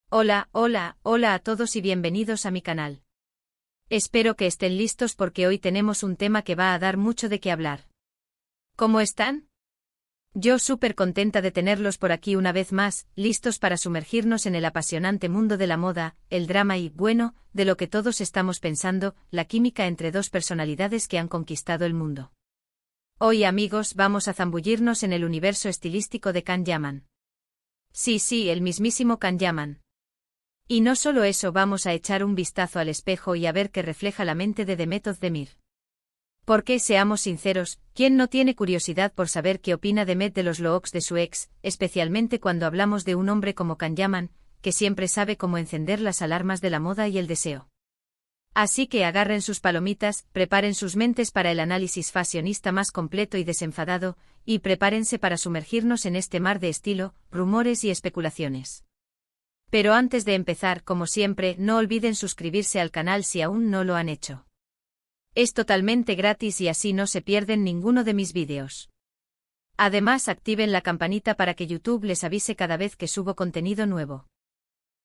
Hola, hola, hola a todos y bienvenidos a mi canal. Espero que estén listos porque hoy tenemos un tema que va a dar mucho de qué hablar. ¿Cómo están? Yo súper contenta de tenerlos por aquí una vez más, listos para sumergirnos en el apasionante mundo de la moda, el drama y, bueno, de lo que todos estamos pensando, la química entre dos personalidades que han conquistado el mundo. Hoy, amigos, vamos a zambullirnos en el universo estilístico de Can Yaman. Sí, el mismísimo Can Yaman. Y no solo eso, vamos a echar un vistazo al espejo y a ver qué refleja la mente de Demet Özdemir. Porque, seamos sinceros, ¿quién no tiene curiosidad por saber qué opina Demet de los looks de su ex, especialmente cuando hablamos de un hombre como Can Yaman, que siempre sabe cómo encender las alarmas de la moda y el deseo? Así que agarren sus palomitas, preparen sus mentes para el análisis fashionista más completo y desenfadado, y prepárense para sumergirnos en este mar de estilo, rumores y especulaciones. Pero antes de empezar, como siempre, no olviden suscribirse al canal si aún no lo han hecho. Es totalmente gratis y así no se pierden ninguno de mis vídeos. Además, activen la campanita para que YouTube les avise cada vez que subo contenido nuevo.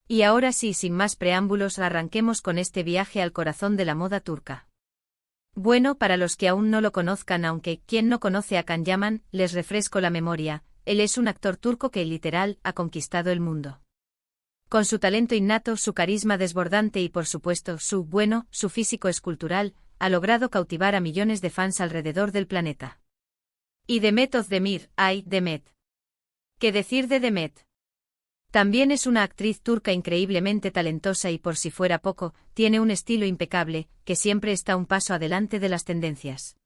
Y ahora sí, sin más preámbulos, arranquemos con este viaje al corazón de la moda turca. Bueno, para los que aún no lo conozcan, aunque quien no conoce a Can Yaman, les refresco la memoria, él es un actor turco que literal ha conquistado el mundo. Con su talento innato, su carisma desbordante y por supuesto su físico escultural, ha logrado cautivar a millones de fans alrededor del planeta. Y Demet Özdemir, ay, Demet. ¿Qué decir de Demet? También es una actriz turca increíblemente talentosa y por si fuera poco, tiene un estilo impecable, que siempre está un paso adelante de las tendencias.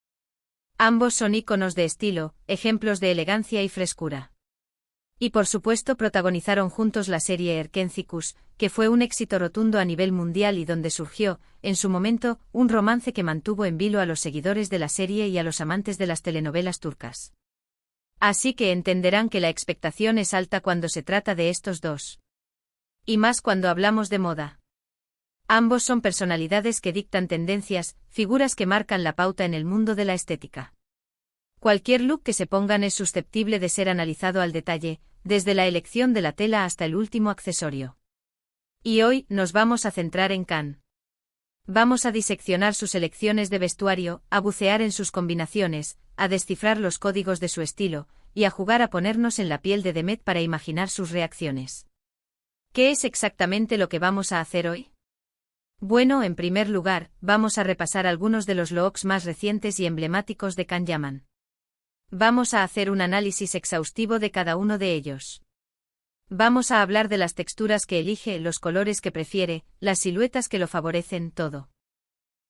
Ambos son íconos de estilo, ejemplos de elegancia y frescura. Y por supuesto protagonizaron juntos la serie Erkenci Kuş, que fue un éxito rotundo a nivel mundial y donde surgió, en su momento, un romance que mantuvo en vilo a los seguidores de la serie y a los amantes de las telenovelas turcas. Así que entenderán que la expectación es alta cuando se trata de estos dos. Y más cuando hablamos de moda. Ambos son personalidades que dictan tendencias, figuras que marcan la pauta en el mundo de la estética. Cualquier look que se pongan es susceptible de ser analizado al detalle, desde la elección de la tela hasta el último accesorio. Y hoy, nos vamos a centrar en Can. Vamos a diseccionar sus elecciones de vestuario, a bucear en sus combinaciones, a descifrar los códigos de su estilo, y a jugar a ponernos en la piel de Demet para imaginar sus reacciones. ¿Qué es exactamente lo que vamos a hacer hoy? Bueno, en primer lugar, vamos a repasar algunos de los looks más recientes y emblemáticos de Can Yaman. Vamos a hacer un análisis exhaustivo de cada uno de ellos. Vamos a hablar de las texturas que elige, los colores que prefiere, las siluetas que lo favorecen, todo.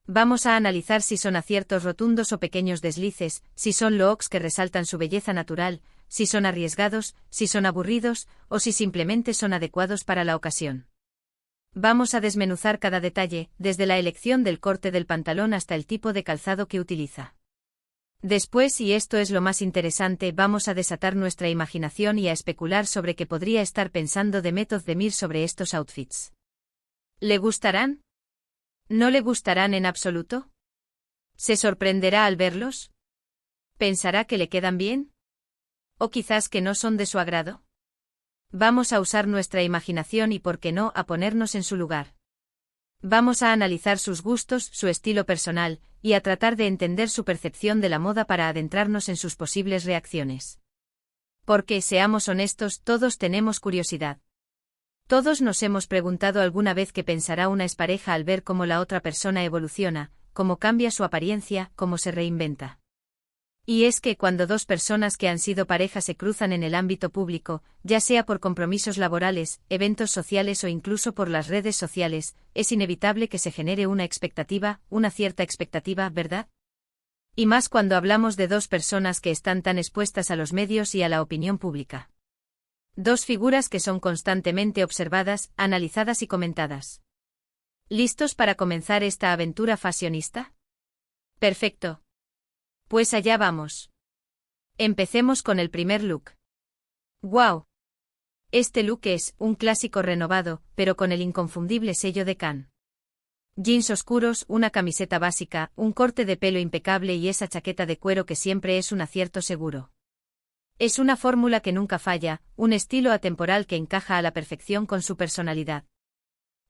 Vamos a analizar si son aciertos rotundos o pequeños deslices, si son looks que resaltan su belleza natural, si son arriesgados, si son aburridos, o si simplemente son adecuados para la ocasión. Vamos a desmenuzar cada detalle, desde la elección del corte del pantalón hasta el tipo de calzado que utiliza. Después, y esto es lo más interesante, vamos a desatar nuestra imaginación y a especular sobre qué podría estar pensando Demet Özdemir sobre estos outfits. ¿Le gustarán? ¿No le gustarán en absoluto? ¿Se sorprenderá al verlos? ¿Pensará que le quedan bien? ¿O quizás que no son de su agrado? Vamos a usar nuestra imaginación y, por qué no, a ponernos en su lugar. Vamos a analizar sus gustos, su estilo personal, y a tratar de entender su percepción de la moda para adentrarnos en sus posibles reacciones. Porque, seamos honestos, todos tenemos curiosidad. Todos nos hemos preguntado alguna vez qué pensará una expareja al ver cómo la otra persona evoluciona, cómo cambia su apariencia, cómo se reinventa. Y es que cuando dos personas que han sido pareja se cruzan en el ámbito público, ya sea por compromisos laborales, eventos sociales o incluso por las redes sociales, es inevitable que se genere una cierta expectativa, ¿verdad? Y más cuando hablamos de dos personas que están tan expuestas a los medios y a la opinión pública. Dos figuras que son constantemente observadas, analizadas y comentadas. ¿Listos para comenzar esta aventura fashionista? Perfecto. Pues allá vamos. Empecemos con el primer look. ¡Wow! Este look es un clásico renovado, pero con el inconfundible sello de Can. Jeans oscuros, una camiseta básica, un corte de pelo impecable y esa chaqueta de cuero que siempre es un acierto seguro. Es una fórmula que nunca falla, un estilo atemporal que encaja a la perfección con su personalidad.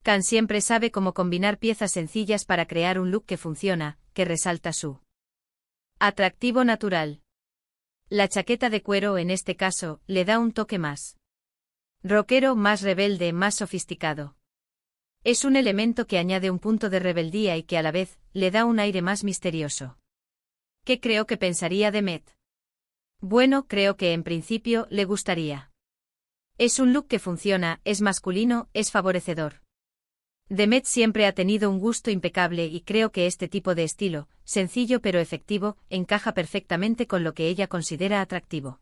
Khan siempre sabe cómo combinar piezas sencillas para crear un look que funciona, que resalta su atractivo natural. La chaqueta de cuero, en este caso, le da un toque más rockero, más rebelde, más sofisticado. Es un elemento que añade un punto de rebeldía y que a la vez le da un aire más misterioso. ¿Qué creo que pensaría de Met? Bueno, creo que en principio le gustaría. Es un look que funciona, es masculino, es favorecedor. Demet siempre ha tenido un gusto impecable y creo que este tipo de estilo, sencillo pero efectivo, encaja perfectamente con lo que ella considera atractivo.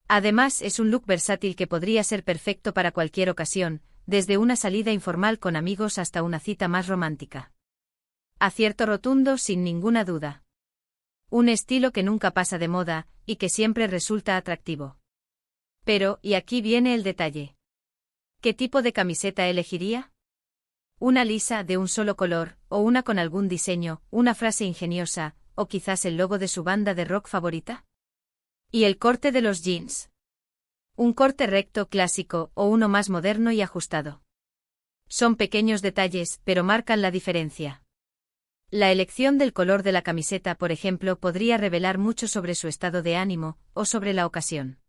Además, es un look versátil que podría ser perfecto para cualquier ocasión, desde una salida informal con amigos hasta una cita más romántica. Acierto rotundo, sin ninguna duda. Un estilo que nunca pasa de moda, y que siempre resulta atractivo. Pero, y aquí viene el detalle. ¿Qué tipo de camiseta elegiría? ¿Una lisa, de un solo color, o una con algún diseño, una frase ingeniosa, o quizás el logo de su banda de rock favorita? ¿Y el corte de los jeans? ¿Un corte recto clásico o uno más moderno y ajustado? Son pequeños detalles, pero marcan la diferencia. La elección del color de la camiseta, por ejemplo, podría revelar mucho sobre su estado de ánimo, o sobre la ocasión.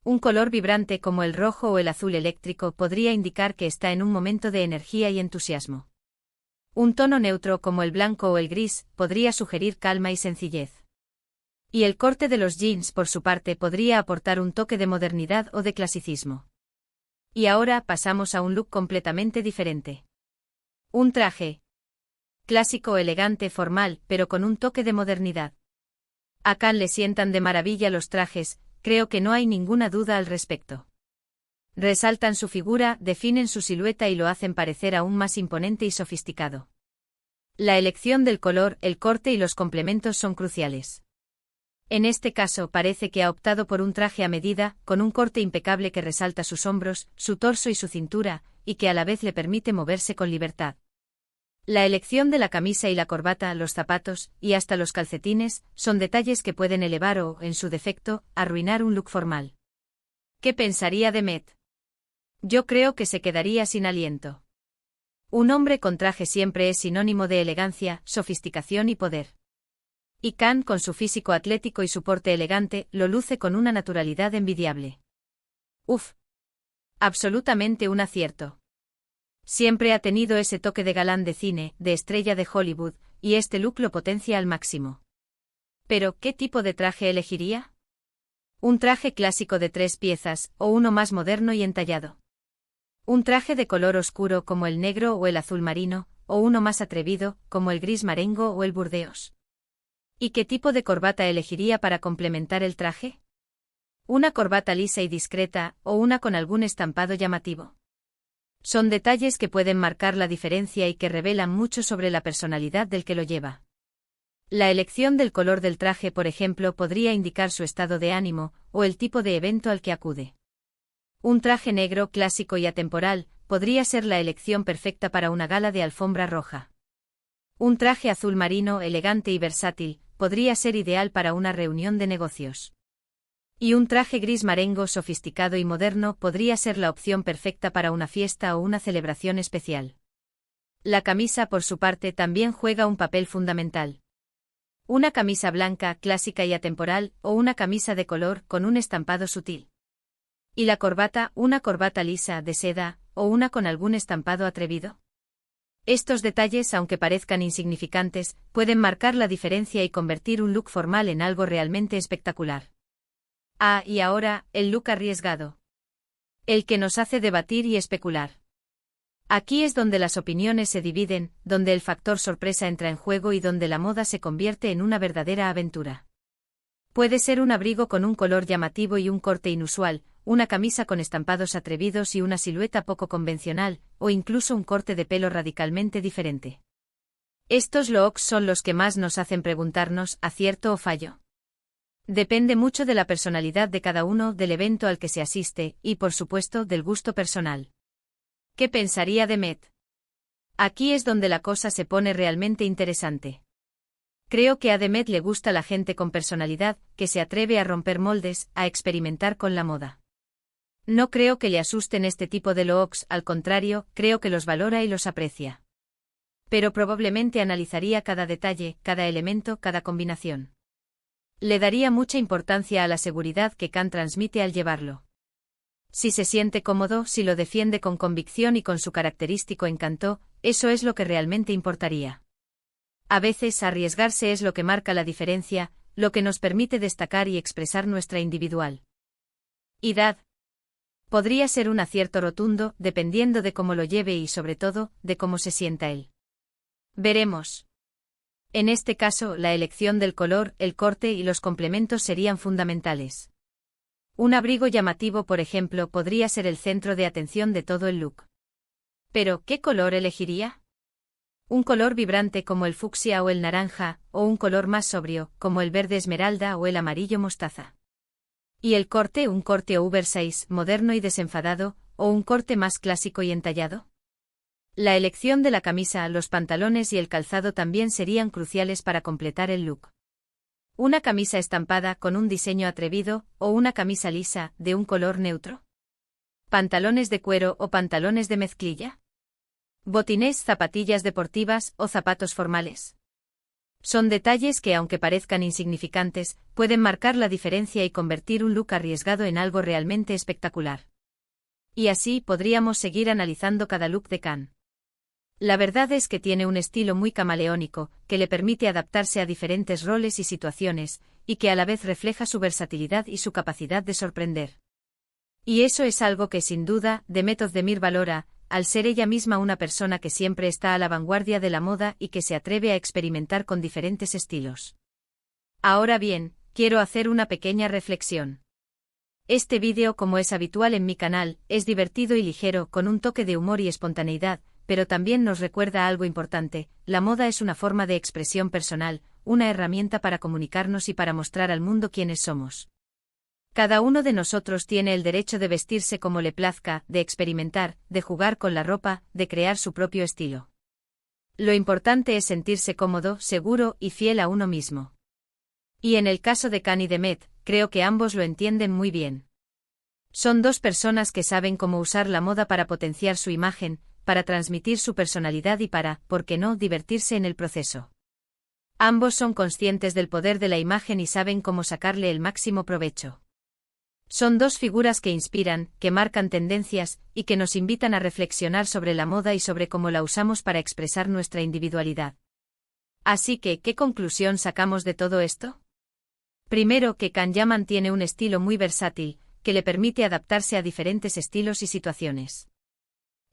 Un color vibrante como el rojo o el azul eléctrico podría indicar que está en un momento de energía y entusiasmo. Un tono neutro como el blanco o el gris podría sugerir calma y sencillez. Y el corte de los jeans, por su parte, podría aportar un toque de modernidad o de clasicismo. Y ahora pasamos a un look completamente diferente. Un traje clásico, elegante, formal, pero con un toque de modernidad. A Khan le sientan de maravilla los trajes, creo que no hay ninguna duda al respecto. Resaltan su figura, definen su silueta y lo hacen parecer aún más imponente y sofisticado. La elección del color, el corte y los complementos son cruciales. En este caso parece que ha optado por un traje a medida, con un corte impecable que resalta sus hombros, su torso y su cintura, y que a la vez le permite moverse con libertad. La elección de la camisa y la corbata, los zapatos, y hasta los calcetines, son detalles que pueden elevar o, en su defecto, arruinar un look formal. ¿Qué pensaría de Met? Yo creo que se quedaría sin aliento. Un hombre con traje siempre es sinónimo de elegancia, sofisticación y poder. Y Khan, con su físico atlético y su porte elegante, lo luce con una naturalidad envidiable. Uf. Absolutamente un acierto. Siempre ha tenido ese toque de galán de cine, de estrella de Hollywood, y este look lo potencia al máximo. Pero, ¿qué tipo de traje elegiría? ¿Un traje clásico de 3 piezas, o uno más moderno y entallado? ¿Un traje de color oscuro como el negro o el azul marino, o uno más atrevido, como el gris marengo o el burdeos? ¿Y qué tipo de corbata elegiría para complementar el traje? ¿Una corbata lisa y discreta, o una con algún estampado llamativo? Son detalles que pueden marcar la diferencia y que revelan mucho sobre la personalidad del que lo lleva. La elección del color del traje, por ejemplo, podría indicar su estado de ánimo, o el tipo de evento al que acude. Un traje negro clásico y atemporal podría ser la elección perfecta para una gala de alfombra roja. Un traje azul marino elegante y versátil podría ser ideal para una reunión de negocios. Y un traje gris marengo sofisticado y moderno podría ser la opción perfecta para una fiesta o una celebración especial. La camisa, por su parte, también juega un papel fundamental. Una camisa blanca, clásica y atemporal, o una camisa de color con un estampado sutil. Y la corbata, una corbata lisa, de seda, o una con algún estampado atrevido. Estos detalles, aunque parezcan insignificantes, pueden marcar la diferencia y convertir un look formal en algo realmente espectacular. Ah, y ahora, el look arriesgado. El que nos hace debatir y especular. Aquí es donde las opiniones se dividen, donde el factor sorpresa entra en juego y donde la moda se convierte en una verdadera aventura. Puede ser un abrigo con un color llamativo y un corte inusual, una camisa con estampados atrevidos y una silueta poco convencional, o incluso un corte de pelo radicalmente diferente. Estos looks son los que más nos hacen preguntarnos, ¿acierto o fallo? Depende mucho de la personalidad de cada uno, del evento al que se asiste, y por supuesto del gusto personal. ¿Qué pensaría de Met? Aquí es donde la cosa se pone realmente interesante. Creo que a Demet le gusta la gente con personalidad, que se atreve a romper moldes, a experimentar con la moda. No creo que le asusten este tipo de looks, al contrario, creo que los valora y los aprecia. Pero probablemente analizaría cada detalle, cada elemento, cada combinación. Le daría mucha importancia a la seguridad que Khan transmite al llevarlo. Si se siente cómodo, si lo defiende con convicción y con su característico encanto, eso es lo que realmente importaría. A veces arriesgarse es lo que marca la diferencia, lo que nos permite destacar y expresar nuestra individualidad. Podría ser un acierto rotundo, dependiendo de cómo lo lleve y sobre todo, de cómo se sienta él. Veremos. En este caso, la elección del color, el corte y los complementos serían fundamentales. Un abrigo llamativo, por ejemplo, podría ser el centro de atención de todo el look. Pero, ¿qué color elegiría? ¿Un color vibrante como el fucsia o el naranja, o un color más sobrio, como el verde esmeralda o el amarillo mostaza? ¿Y el corte, un corte oversize, moderno y desenfadado, o un corte más clásico y entallado? La elección de la camisa, los pantalones y el calzado también serían cruciales para completar el look. ¿Una camisa estampada con un diseño atrevido, o una camisa lisa, de un color neutro? ¿Pantalones de cuero o pantalones de mezclilla? ¿Botines, zapatillas deportivas o zapatos formales? Son detalles que, aunque parezcan insignificantes, pueden marcar la diferencia y convertir un look arriesgado en algo realmente espectacular. Y así podríamos seguir analizando cada look de Khan. La verdad es que tiene un estilo muy camaleónico, que le permite adaptarse a diferentes roles y situaciones, y que a la vez refleja su versatilidad y su capacidad de sorprender. Y eso es algo que sin duda, Demet Özdemir valora, al ser ella misma una persona que siempre está a la vanguardia de la moda y que se atreve a experimentar con diferentes estilos. Ahora bien, quiero hacer una pequeña reflexión. Este vídeo, como es habitual en mi canal, es divertido y ligero, con un toque de humor y espontaneidad, pero también nos recuerda algo importante: la moda es una forma de expresión personal, una herramienta para comunicarnos y para mostrar al mundo quiénes somos. Cada uno de nosotros tiene el derecho de vestirse como le plazca, de experimentar, de jugar con la ropa, de crear su propio estilo. Lo importante es sentirse cómodo, seguro y fiel a uno mismo. Y en el caso de Khan y Demet, creo que ambos lo entienden muy bien. Son dos personas que saben cómo usar la moda para potenciar su imagen, para transmitir su personalidad y para, ¿por qué no?, divertirse en el proceso. Ambos son conscientes del poder de la imagen y saben cómo sacarle el máximo provecho. Son dos figuras que inspiran, que marcan tendencias, y que nos invitan a reflexionar sobre la moda y sobre cómo la usamos para expresar nuestra individualidad. Así que, ¿qué conclusión sacamos de todo esto? Primero, que Khan Yaman tiene un estilo muy versátil, que le permite adaptarse a diferentes estilos y situaciones.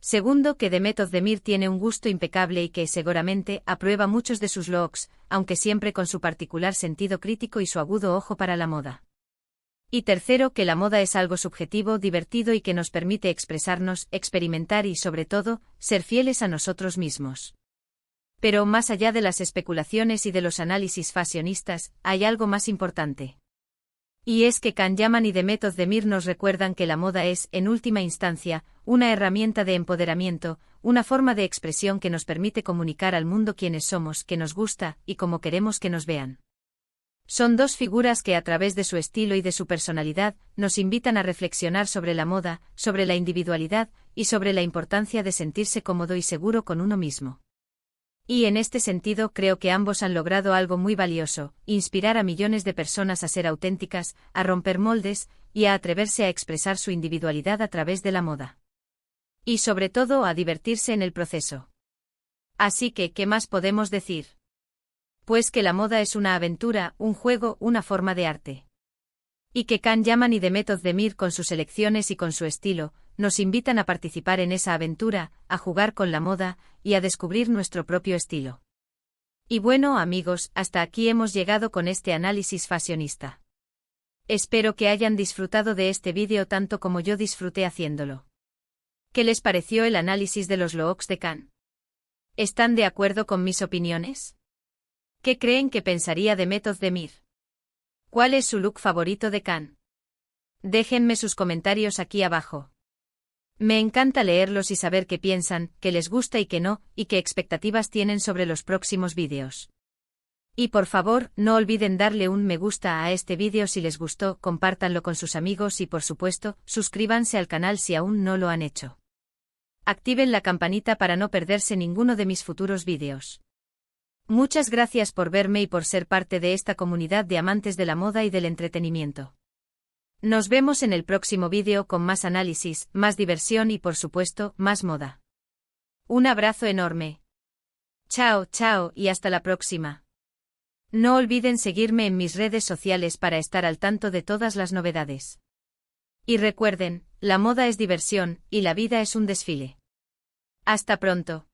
Segundo, que Demet Özdemir tiene un gusto impecable y que, seguramente, aprueba muchos de sus looks, aunque siempre con su particular sentido crítico y su agudo ojo para la moda. Y tercero, que la moda es algo subjetivo, divertido y que nos permite expresarnos, experimentar y, sobre todo, ser fieles a nosotros mismos. Pero más allá de las especulaciones y de los análisis fashionistas, hay algo más importante. Y es que Khan Yaman y Demet Özdemir nos recuerdan que la moda es, en última instancia, una herramienta de empoderamiento, una forma de expresión que nos permite comunicar al mundo quiénes somos, qué nos gusta y cómo queremos que nos vean. Son dos figuras que a través de su estilo y de su personalidad, nos invitan a reflexionar sobre la moda, sobre la individualidad, y sobre la importancia de sentirse cómodo y seguro con uno mismo. Y en este sentido creo que ambos han logrado algo muy valioso: inspirar a millones de personas a ser auténticas, a romper moldes, y a atreverse a expresar su individualidad a través de la moda. Y sobre todo a divertirse en el proceso. Así que, ¿qué más podemos decir? Pues que la moda es una aventura, un juego, una forma de arte. Y que Khan Yaman y Demet Özdemir, con sus elecciones y con su estilo, nos invitan a participar en esa aventura, a jugar con la moda, y a descubrir nuestro propio estilo. Y bueno, amigos, hasta aquí hemos llegado con este análisis fashionista. Espero que hayan disfrutado de este vídeo tanto como yo disfruté haciéndolo. ¿Qué les pareció el análisis de los looks de Khan? ¿Están de acuerdo con mis opiniones? ¿Qué creen que pensaría Demet Özdemir? ¿Cuál es su look favorito de Khan? Déjenme sus comentarios aquí abajo. Me encanta leerlos y saber qué piensan, qué les gusta y qué no, y qué expectativas tienen sobre los próximos vídeos. Y por favor, no olviden darle un me gusta a este vídeo si les gustó, compártanlo con sus amigos y por supuesto, suscríbanse al canal si aún no lo han hecho. Activen la campanita para no perderse ninguno de mis futuros vídeos. Muchas gracias por verme y por ser parte de esta comunidad de amantes de la moda y del entretenimiento. Nos vemos en el próximo vídeo con más análisis, más diversión y por supuesto, más moda. Un abrazo enorme. Chao, chao y hasta la próxima. No olviden seguirme en mis redes sociales para estar al tanto de todas las novedades. Y recuerden, la moda es diversión, y la vida es un desfile. Hasta pronto.